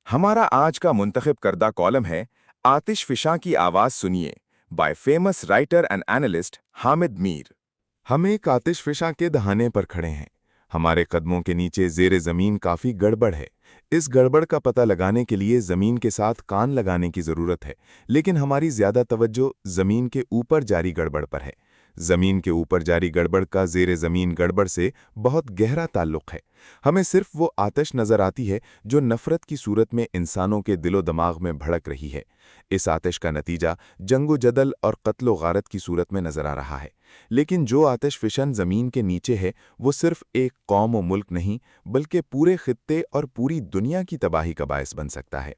हमारा आज का मुंतखब करदा कॉलम है आतिश फिशां की आवाज़ सुनिए by famous writer and analyst Hamid Mir. हम एक आतिश फिशां के दहाने पर खड़े हैं। हमारे कदमों के नीचे जेरे ज़मीन काफ़ी गड़बड़ है। इस गड़बड़ का पता लगाने के लिए ज़मीन के साथ कान लगाने की ज़रूरत है, लेकिन हमारी ज़्यादा तवज्जो ज़मीन के ऊपर जारी गड़बड़ पर है। ज़मीन के ऊपर जारी गड़बड़ का ज़ेरे ज़मीन गड़बड़ से बहुत गहरा ताल्लुक़ है। हमें सिर्फ वो आतिश नज़र आती है जो नफ़रत की सूरत में इंसानों के दिलो दिमाग में भड़क रही है। इस आतिश का नतीजा जंगो जदल और कत्लो गारत की सूरत में नज़र आ रहा है। लेकिन जो आतिश फिशन ज़मीन के नीचे है वो सिर्फ एक कौम व मुल्क नहीं बल्कि पूरे खित्ते और पूरी दुनिया की तबाही का बायस बन सकता है।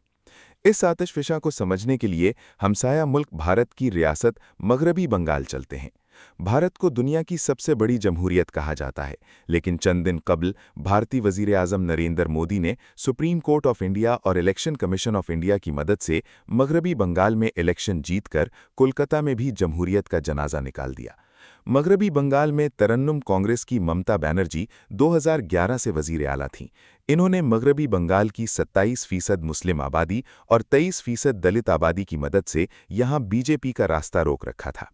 इस आतिश फिशा को समझने के लिए हमसाया मुल्क भारत की रियासत मगरबी बंगाल चलते हैं। भारत को दुनिया की सबसे बड़ी जमहूरियत कहा जाता है, लेकिन चंद दिन कबल भारतीय वज़ीर आज़म नरेंद्र मोदी ने सुप्रीम कोर्ट ऑफ इंडिया और इलेक्शन कमीशन ऑफ इंडिया की मदद से मगरबी बंगाल में इलेक्शन जीतकर कोलकाता में भी जमहूरियत का जनाजा निकाल दिया। मगरबी बंगाल में तरन्नुम कांग्रेस की ममता बनर्जी 2011 से वज़ीर आला थीं। इन्होंने मगरबी बंगाल की 27% मुस्लिम आबादी और 23% दलित आबादी की मदद से यहां बीजेपी का रास्ता रोक रखा था।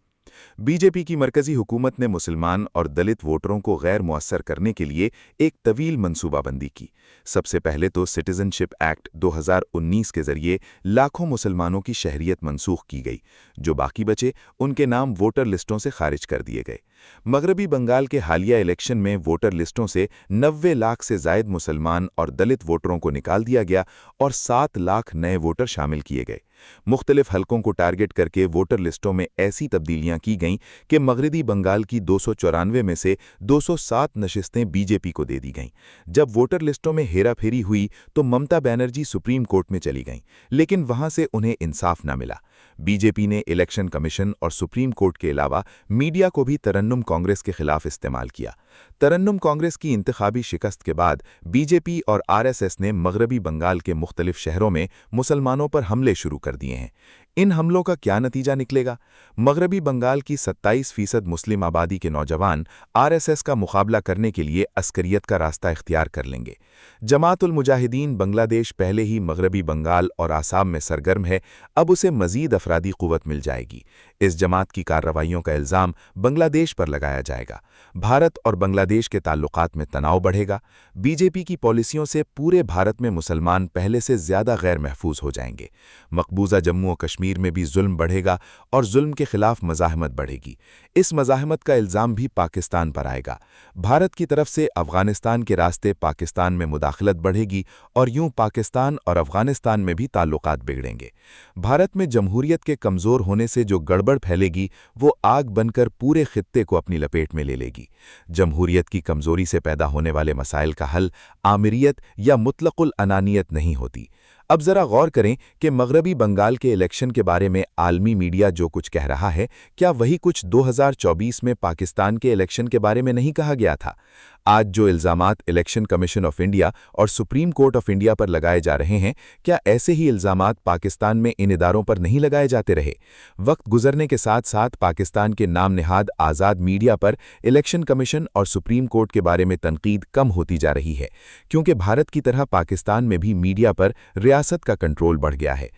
बीजेपी की मरकजी हुकूमत ने मुसलमान और दलित वोटरों को गैर मुअस्सर करने के लिए एक तवील मनसूबाबंदी की। सबसे पहले तो सिटीजनशिप एक्ट 2019 के जरिए लाखों मुसलमानों की शहरियत मनसूख की गई। जो बाकी बचे उनके नाम वोटर लिस्टों से खारिज कर दिए गए। मगरबी बंगाल के हालिया इलेक्शन में वोटर लिस्टों से 90 लाख से जायद मुसलमान और दलित वोटरों को निकाल दिया गया और 7 लाख नए वोटर शामिल किए गए। मुख्तलिफ हलकों को टारगेट करके वोटर लिस्टों में ऐसी तब्दीलियां की गईं कि मगरबी बंगाल की 294 में से 207 नशिस्तें बीजेपी को दे दी गईं। जब वोटर लिस्टों में हेराफेरी हुई तो ममता बनर्जी सुप्रीम कोर्ट में चली गईं, लेकिन वहां से उन्हें इंसाफ न मिला। बीजेपी ने इलेक्शन कमीशन और सुप्रीम कोर्ट के अलावा मीडिया को भी तरन्नुम कांग्रेस के खिलाफ इस्तेमाल किया। तरन्नुम कांग्रेस की इंतखाबी शिकस्त के बाद बीजेपी और आरएसएस ने मगरबी बंगाल के मुख्तलिफ शहरों में मुसलमानों पर हमले शुरू कर दिए हैं। इन हमलों का क्या नतीजा निकलेगा? मगरबी बंगाल की 27% मुस्लिम आबादी के नौजवान आरएसएस का मुकाबला करने के लिए अस्करियत का रास्ता इख्तियार कर लेंगे। जमात उल मुजाहिदीन बांग्लादेश पहले ही मगरबी बंगाल और आसाम में सरगर्म है, अब उसे मजीद अफरादी कुव्वत मिल जाएगी। इस जमात की कार्रवाइयों का इल्ज़ाम बांग्लादेश पर लगाया जाएगा। भारत और बांग्लादेश के ताल्लुकात में तनाव बढ़ेगा। बीजेपी की पॉलिसियों से पूरे भारत में मुसलमान पहले से ज़्यादा गैर महफूज हो जाएंगे। मकबूजा जम्मू और कश्मीर में भी जुल्म बढ़ेगा और जुल्म के खिलाफ मज़ाहमत बढ़ेगी। इस मज़ाहमत का इल्ज़ाम भी पाकिस्तान पर आएगा। भारत की तरफ से अफगानिस्तान के रास्ते पाकिस्तान में मुदाखलत बढ़ेगी और यूं पाकिस्तान और अफगानिस्तान में भी ताल्लुकात बिगड़ेंगे। भारत में जमहूरियत के कमज़ोर होने से जो गड़बड़ फैलेगी वो आग बनकर पूरे खित्ते को अपनी लपेट में ले लेगी। जमहूरियत की कमज़ोरी से पैदा होने वाले मसाइल का हल आमिरियत या मुतलकुल अनानियत नहीं होती। अब ज़रा गौर करें कि मगरबी बंगाल के इलेक्शन के बारे में आलमी मीडिया जो कुछ कह रहा है, क्या वही कुछ 2024 में पाकिस्तान के इलेक्शन के बारे में नहीं कहा गया था? आज जो इल्ज़ामात इलेक्शन कमीशन ऑफ इंडिया और सुप्रीम कोर्ट ऑफ इंडिया पर लगाए जा रहे हैं, क्या ऐसे ही इल्ज़ामात पाकिस्तान में इन इदारों पर नहीं लगाए जाते रहे? वक्त गुजरने के साथ साथ पाकिस्तान के नाम निहाद आज़ाद मीडिया पर इलेक्शन कमीशन और सुप्रीम कोर्ट के बारे में तनकीद कम होती जा रही है, क्योंकि भारत की तरह पाकिस्तान में भी मीडिया पर रियासत का कंट्रोल बढ़ गया है।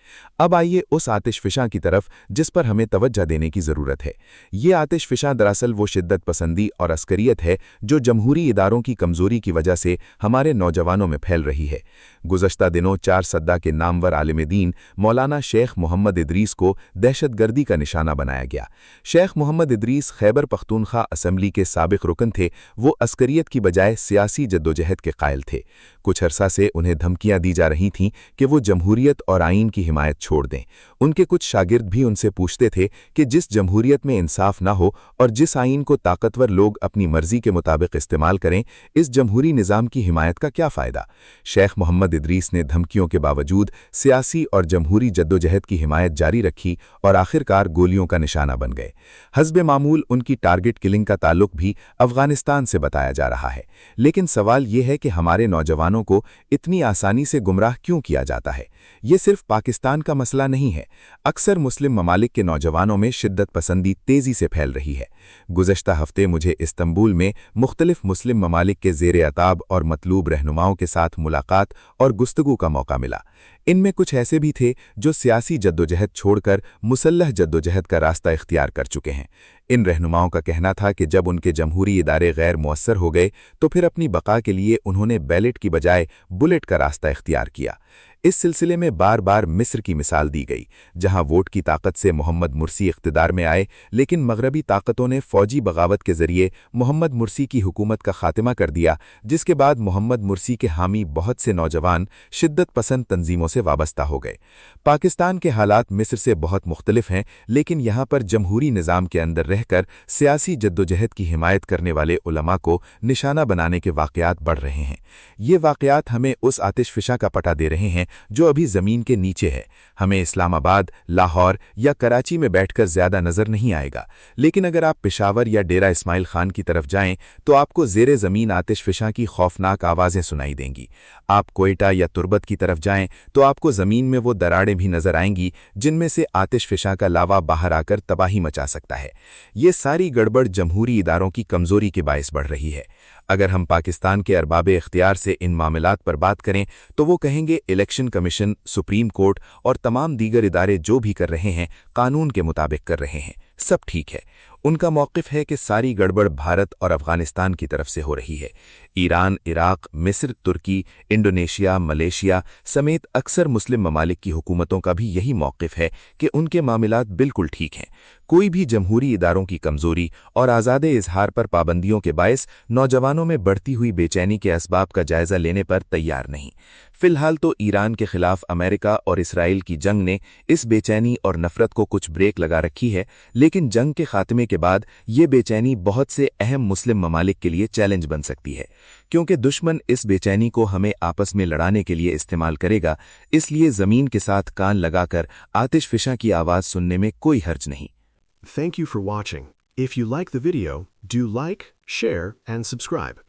अब आइए उस आतिश फिशां की तरफ जिस पर हमें तवज्जो देने की ज़रूरत है। ये आतिश फिशां दरअसल वो शिद्दत पसंदी और अस्करियत है जो जमहूरी इदारों की कमज़ोरी की वजह से हमारे नौजवानों में फैल रही है। गुज़श्ता दिनों 4 सद्दा के नामवर आलिम दीन मौलाना शेख मोहम्मद इदरीस को दहशतगर्दी का निशाना बनाया गया। शेख मोहम्मद इदरीस खैबर पख्तूनख्वा असम्बली के साबिक रुकन थे। वो अस्करियत की बजाय सियासी जद्दोजहद के कायल थे। कुछ अरसा से उन्हें धमकियां दी जा रही थीं कि वो जमहूरियत और आइन की हिमायत छोड़ दें। उनके कुछ शागिर्द भी उनसे पूछते थे कि जिस जमहूरियत में इंसाफ ना हो और जिस आइन को ताकतवर लोग अपनी मर्जी के मुताबिक इस्तेमाल करें, इस जमहूरी निज़ाम की हिमायत का क्या फ़ायदा? शेख मोहम्मद इदरीस ने धमकियों के बावजूद सियासी और जमहूरी जद्दोजहद की हिमायत जारी रखी और आखिरकार गोलियों का निशाना बन गए। हस्बे मामूल उनकी टारगेट किलिंग का ताल्लुक भी अफगानिस्तान से बताया जा रहा है। लेकिन सवाल ये है कि हमारे नौजवानों को इतनी आसानी से गुमराह क्यों किया जाता है? ये सिर्फ पाकिस्तान का मसला नहीं है। अक्सर मुस्लिम ममालिक के नौजवानों में शिद्दत पसंदी तेज़ी से फैल रही है। गुज़श्ता हफ्ते मुझे इस्तंबुल में मुख्तलिफ मुस्लिम ममालिक के ज़ेर अताब और मतलूब रहनुमाओं के साथ मुलाकात और गुफ्तगू का मौका मिला। इनमें कुछ ऐसे भी थे जो सियासी जद्दोजहद छोड़कर मुसल्लह जद्दोजहद का रास्ता इख्तियार कर चुके हैं। इन रहनुमाओं का कहना था कि जब उनके जमहूरी इदारे गैर मुअस्सर हो गए तो फिर अपनी बका के लिए उन्होंने बैलेट की बजाय बुलेट का रास्ता इख्तियार किया। इस सिलसिले में बार बार मिस्र की मिसाल दी गई, जहां वोट की ताकत से मोहम्मद मुर्सी इख्तिदार में आए, लेकिन मगरबी ताकतों ने फौजी बगावत के जरिए मोहम्मद मुर्सी की हुकूमत का खात्मा कर दिया, जिसके बाद मोहम्मद मुर्सी के हामी बहुत से नौजवान शिद्दत पसंद तंजीमों से वाबस्ता हो गए। पाकिस्तान के हालात मिस्र से बहुत मुख्तलिफ हैं, लेकिन यहाँ पर जमहूरी निज़ाम के अंदर रहकर सियासी जद्दोजहद की हिमायत करने वाले उलमा को निशाना बनाने के वाक़यात बढ़ रहे हैं। ये वाक़यात हमें उस आतिशफिशा का पता दे रहे हैं जो अभी ज़मीन के नीचे है। हमें इस्लामाबाद, लाहौर या कराची में बैठकर ज़्यादा नज़र नहीं आएगा, लेकिन अगर आप पेशावर या डेरा इस्माइल खान की तरफ जाएं तो आपको ज़ेरे ज़मीन आतिशफिशा की खौफनाक आवाज़ें सुनाई देंगी। आप कोयटा या तुर्बत की तरफ जाएं तो आपको ज़मीन में वो दरारें भी नज़र आएंगी जिनमें से आतिशफिशा का लावा बाहर आकर तबाही मचा सकता है। ये सारी गड़बड़ जमहूरी इदारों की कमज़ोरी के बायस बढ़ रही है। अगर हम पाकिस्तान के अरबाब इख्तियार से इन मामलात पर बात करें तो वो कहेंगे इलेक्शन कमीशन, सुप्रीम कोर्ट और तमाम दीगर इदारे जो भी कर रहे हैं कानून के मुताबिक कर रहे हैं, सब ठीक है। उनका मौक़िफ़ है कि सारी गड़बड़ भारत और अफ़गानिस्तान की तरफ से हो रही है। ईरान, इराक, मिस्र, तुर्की, इंडोनेशिया, मलेशिया समेत अक्सर मुस्लिम ममालिक की हुकूमतों का भी यही मौक़िफ़ है कि उनके मामलात बिल्कुल ठीक हैं। कोई भी जमहूरी इदारों की कमज़ोरी और आज़ादे इजहार पर पाबंदियों के बायस नौजवानों में बढ़ती हुई बेचैनी के असबाब का जायज़ा लेने पर तैयार नहीं। फ़िलहाल तो ईरान के खिलाफ अमेरिका और इसराइल की जंग ने इस बेचैनी और नफ़रत को कुछ ब्रेक लगा रखी है, लेकिन जंग के खात्मे के बाद ये बेचैनी बहुत से अहम मुस्लिम ममालिक के लिए चैलेंज बन सकती है, क्योंकि दुश्मन इस बेचैनी को हमें आपस में लड़ाने के लिए इस्तेमाल करेगा। इसलिए ज़मीन के साथ कान लगाकर आतिशफिशा की आवाज़ सुनने में कोई हर्ज नहीं। Thank you for watching. If you like the video, do like, share, and subscribe.